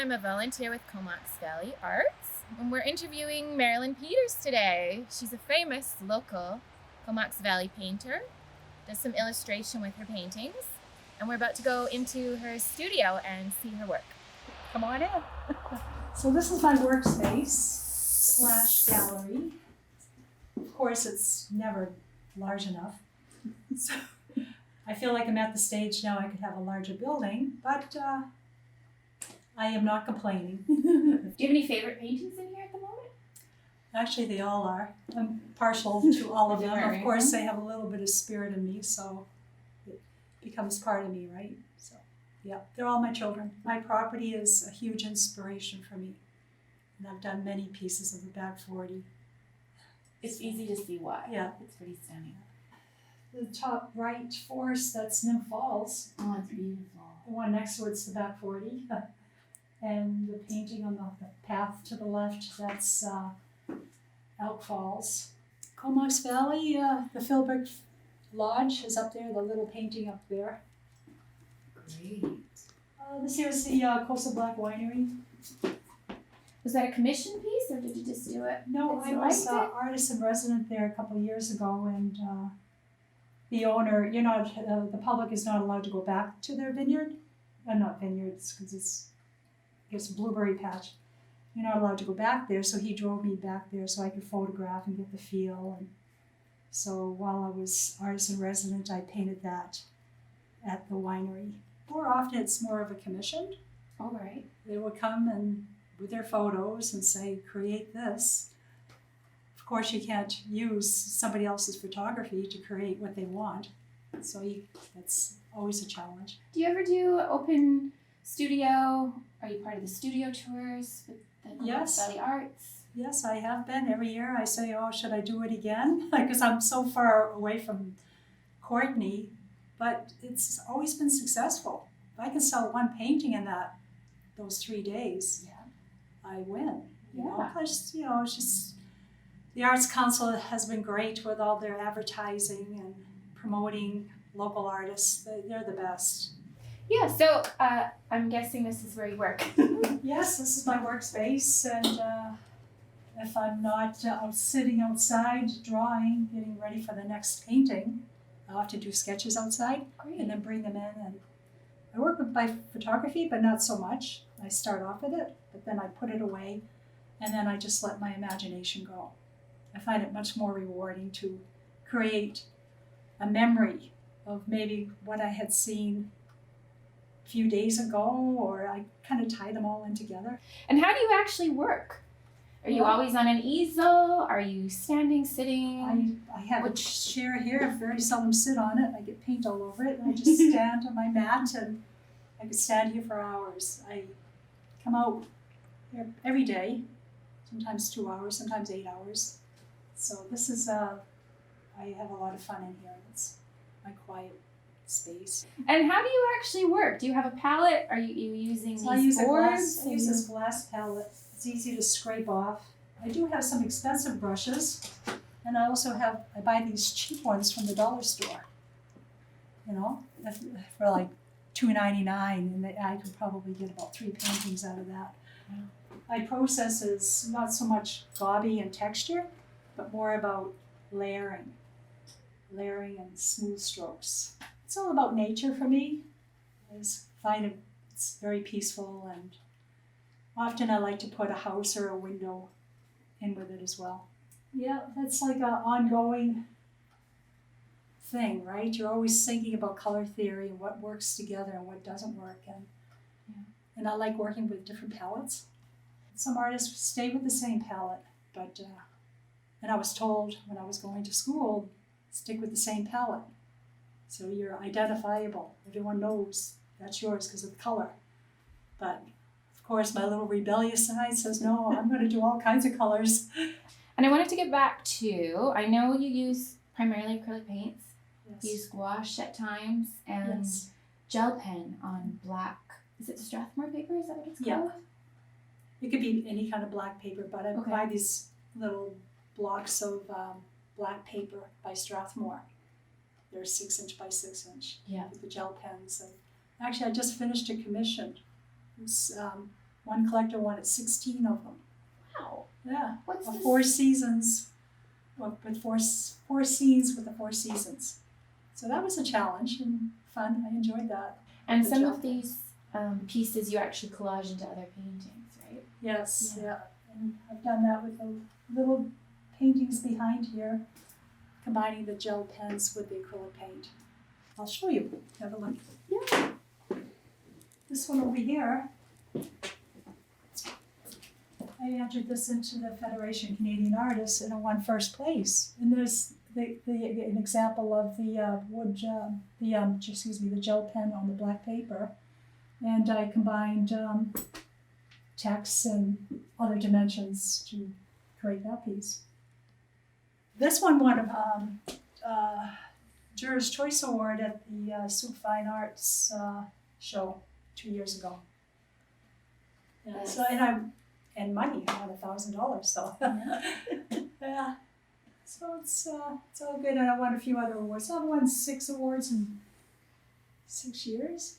I'm a volunteer with Comox Valley Arts, and we're interviewing Marilyn Peeters today. She's a famous local Comox Valley painter, does some illustration with her paintings, and we're about to go into her studio and see her work. Come on in. So this is my workspace / gallery. Of course, it's never large enough. So I feel like I'm at the stage now I could have a larger building, but I am not complaining. Do you have any favorite paintings in here at the moment? Actually, they all are. I'm partial to all of them. Of course, they have a little bit of spirit in me, so it becomes part of me, right? So, yeah, they're all my children. My property is a huge inspiration for me, and I've done many pieces of the back 40. It's easy to see why. Yeah. It's pretty stunning. The top right forest, that's Nymph Falls. Oh, it's beautiful. The one next to it's the back 40. And the painting on the path to the left, that's Elk Falls. Comox Valley, the Philbrick Lodge is up there, the little painting up there. Great. This here is the Coastal Black Winery. Was that a commission piece, or did you just do it? No, I was artist in resident there a couple of years ago, and the owner, the public is not allowed to go back to their vineyard. Not vineyards, because it's a blueberry patch. You're not allowed to go back there, so he drove me back there so I could photograph and get the feel. And so while I was artist in resident, I painted that at the winery. More often, it's more of a commission. All right. They would come and with their photos and say, create this. Of course, you can't use somebody else's photography to create what they want. So that's always a challenge. Do you ever do open studio? Are you part of the studio tours with the Comox Valley Arts? Yes, I have been. Every year I say, oh, should I do it again? Because I'm so far away from Courtney, but it's always been successful. If I can sell one painting in those 3 days, I win. Because, it's just, the Arts Council has been great with all their advertising and promoting local artists. They're the best. Yeah, so I'm guessing this is where you work. Yes, this is my workspace, and if I'm not sitting outside drawing, getting ready for the next painting, I'll have to do sketches outside. Great. And then bring them in. And I work with my photography, but not so much. I start off with it, but then I put it away, and then I just let my imagination go. I find it much more rewarding to create a memory of maybe what I had seen a few days ago, or I kind of tie them all in together. And how do you actually work? Are you always on an easel? Are you standing, sitting? I have a chair here. I very seldom sit on it. I get paint all over it, and I just stand on my mat, and I could stand here for hours. I come out here every day, sometimes 2 hours, sometimes 8 hours. So this is, I have a lot of fun in here. It's my quiet space. And how do you actually work? Do you have a palette? Are you using these boards? I use this glass palette. It's easy to scrape off. I do have some expensive brushes, and I also I buy these cheap ones from the dollar store. For like $2.99, and I could probably get about 3 paintings out of that. My process is not so much gaudy and texture, but more about layering and smooth strokes. It's all about nature for me. I just find it's very peaceful, and often I like to put a house or a window in with it as well. Yeah, that's like an ongoing thing, right? You're always thinking about color theory and what works together and what doesn't work. And I like working with different palettes. Some artists stay with the same palette, but and I was told when I was going to school, stick with the same palette. So you're identifiable. Everyone knows that's yours because of the color. But of course, my little rebellious side says, no, I'm going to do all kinds of colors. And I wanted to get back to, I know you use primarily acrylic paints. Yes. You use gouache at times, and gel pen on black. Is it Strathmore paper? Is that what it's called? It could be any kind of black paper, but I buy these little blocks of black paper by Strathmore. they're 6" by 6" Yeah. with the gel pens. And actually, I just finished a commission. This, one collector wanted 16 of them. Wow. Yeah. What's Of this? 4 seasons, with four scenes with the 4 seasons. So that was a challenge and fun. I enjoyed that. And the some gel of these pieces you actually collage into other paintings, right? Yes, Yeah. yeah. And I've done that with the little paintings behind here, combining the gel pens with the acrylic paint. I'll show you. Have a look. Yeah. This one over here, I entered this into the Federation of Canadian Artists and I won first place. And there's an example of the the gel pen on the black paper. And I combined text and other dimensions to create that piece. This one won a Juror's Choice Award at the Soup Fine Arts show 2 years ago. Yeah, Yes. so and money, I won $1,000. So yeah, so it's all good. And I won a few other awards. So I won 6 awards in 6 years.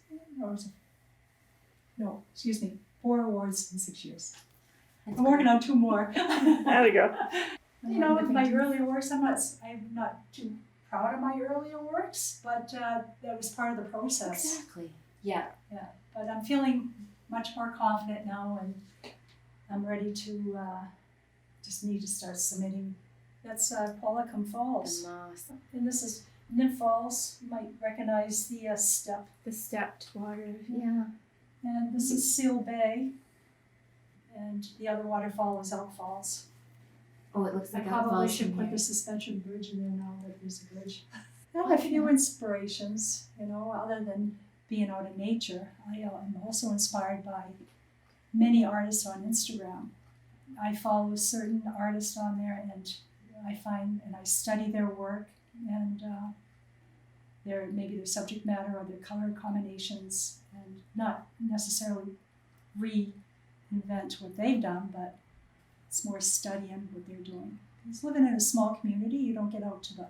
No, excuse me, 4 awards in 6 years. That's I'm working great. on 2 more. There we go. You know, with my earlier works, I'm not too proud of my earlier works, but that was part of the process. Exactly. Yeah. Yeah, but I'm feeling much more confident now, and I'm ready to just need to start submitting. That's Qualicum Falls, Awesome. and this is Nymph Falls. You might recognize the step. The stepped water. Yeah. And this is Seal Bay, and the other waterfall is Elk Falls. Oh, it looks I like probably falls should from put here. the suspension bridge in there now that there's a bridge. I have a few inspirations, you know, other than being out in nature. I am also inspired by many artists on Instagram. I follow certain artists on there, and I study their work and maybe their subject matter or their color combinations, and not necessarily reinvent what they've done, but it's more studying what they're doing. Because living in a small community, you don't get out to the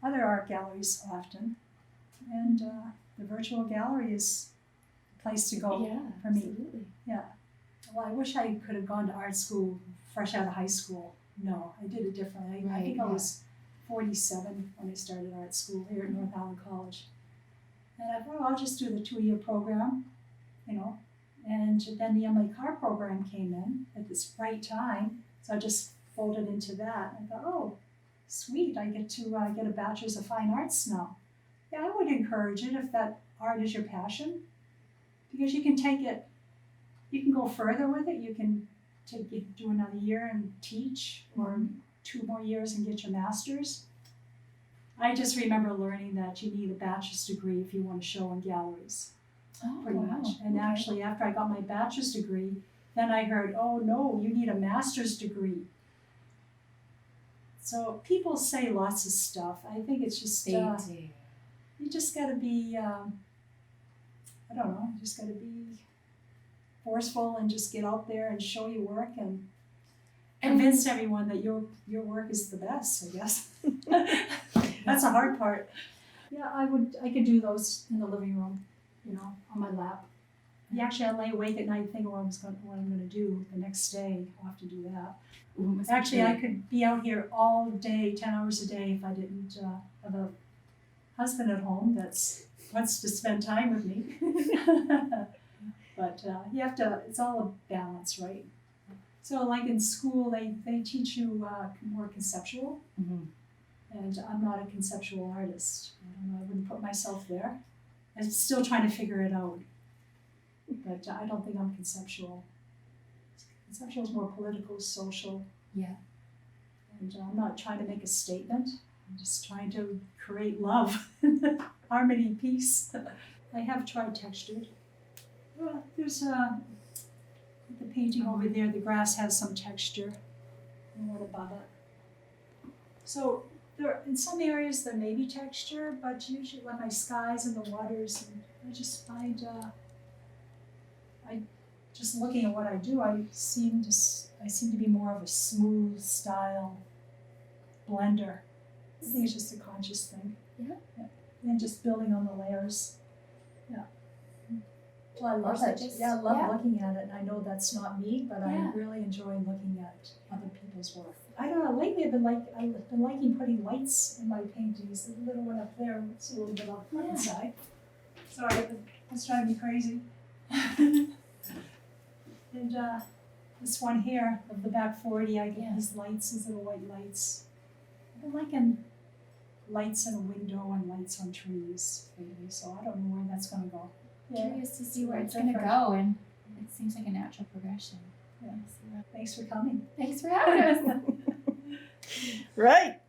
other art galleries often, and the virtual gallery is a place to go for me. Absolutely. Yeah. Well, I wish I could have gone to art school fresh out of high school. No, I did it differently. I Right, think I yeah. was 47 when I started art school here at North Island College. And I thought, well, I'll just do the 2-year program, you know. And then the Emily Carr program came in at this right time, so I just folded into that. I thought, oh, sweet, I get to get a Bachelor's of Fine Arts now. Yeah, I would encourage it if that art is your passion, because you can take it, you can go further with it. You can do another year and teach, or 2 more years and get your master's. I just remember learning that you need a bachelor's degree if you want to show in galleries. Oh, Pretty wow. much. And Okay. actually, after I got my bachelor's degree, then I heard, oh no, you need a master's degree. So people say lots of stuff. I think it's just, They do. you just gotta be, I don't know, you just gotta be forceful and just get out there and show your work and convince everyone that your work is the best, I guess. That's the hard part. Yeah, I could do those in the living room, you know, on my lap. Yeah, actually, I lay awake at night thinking what I'm gonna do the next day. I'll have to do that. Ooh, must be Actually, I good. could be out here all day, 10 hours a day, if I didn't have a husband at home that's wants to spend time with me. But you have to, it's all a balance, right? So like in school, they teach you more conceptual, Mhm. and I'm not a conceptual artist. I don't know, I wouldn't put myself there. I'm still trying to figure it out. But I don't think I'm conceptual. Conceptual is more political, social. Yeah. And I'm not trying to make a statement. I'm just trying to create love, harmony, peace. I have tried textured. Well, there's the painting over there. The grass has some texture. And what about it? So there, in some areas there may be texture, but usually like my skies and the waters, and I just find just looking at what I do, I seem to be more of a smooth style blender. I think it's just a conscious thing. Yeah. And just building on the layers. Yeah. Well, I love Also it. just- I love yeah. looking at it. I know that's not me, but Yeah. I really enjoy looking at other people's work. I don't know, lately I've been liking putting lights in my paintings. The little one up there, it's a little bit off the Yeah. inside. Sorry, that's driving me crazy. And this one here of the back 40, I get Yeah. these lights, these little white lights. I've been liking lights in a window and lights on trees lately, so I don't know where that's gonna go. Curious to see where it's Different. going to go, and it seems like a natural progression. Yeah. Thanks for coming. Thanks for having us. Right.